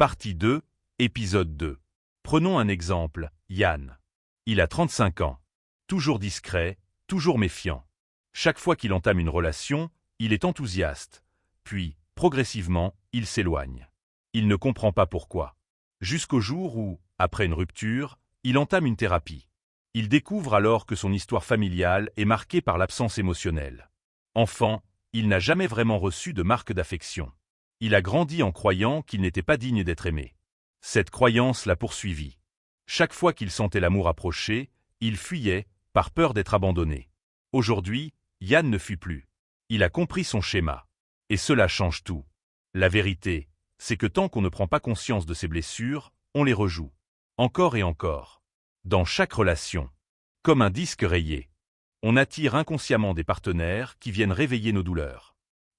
Partie 2, épisode 2. Prenons un exemple, Yann. Il a 35 ans. Toujours discret, toujours méfiant. Chaque fois qu'il entame une relation, il est enthousiaste. Puis, progressivement, il s'éloigne. Il ne comprend pas pourquoi. Jusqu'au jour où, après une rupture, il entame une thérapie. Il découvre alors que son histoire familiale est marquée par l'absence émotionnelle. Enfant, il n'a jamais vraiment reçu de marque d'affection. Il a grandi en croyant qu'il n'était pas digne d'être aimé. Cette croyance l'a poursuivi. Chaque fois qu'il sentait l'amour approcher, il fuyait, par peur d'être abandonné. Aujourd'hui, Yann ne fuit plus. Il a compris son schéma. Et cela change tout. La vérité, c'est que tant qu'on ne prend pas conscience de ses blessures, on les rejoue. Encore et encore. Dans chaque relation. Comme un disque rayé. On attire inconsciemment des partenaires qui viennent réveiller nos douleurs.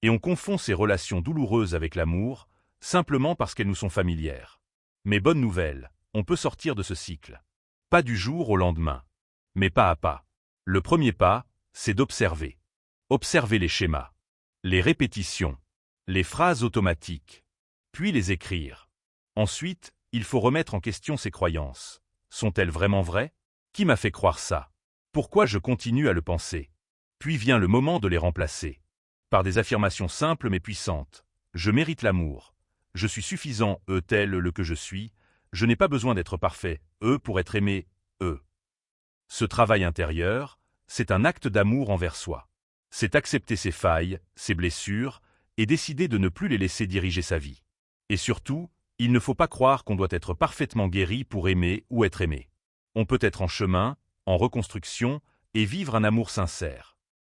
Et on confond ces relations douloureuses avec l'amour, simplement parce qu'elles nous sont familières. Mais bonne nouvelle, on peut sortir de ce cycle. Pas du jour au lendemain. Mais pas à pas. Le premier pas, c'est d'observer. Observer les schémas. Les répétitions. Les phrases automatiques. Puis les écrire. Ensuite, il faut remettre en question ses croyances. Sont-elles vraiment vraies? Qui m'a fait croire ça? Pourquoi je continue à le penser? Puis vient le moment de les remplacer. Par des affirmations simples mais puissantes. Je mérite l'amour. Je suis suffisant, tel le que je suis. Je n'ai pas besoin d'être parfait, pour être aimé, Ce travail intérieur, c'est un acte d'amour envers soi. C'est accepter ses failles, ses blessures, et décider de ne plus les laisser diriger sa vie. Et surtout, il ne faut pas croire qu'on doit être parfaitement guéri pour aimer ou être aimé. On peut être en chemin, en reconstruction, et vivre un amour sincère.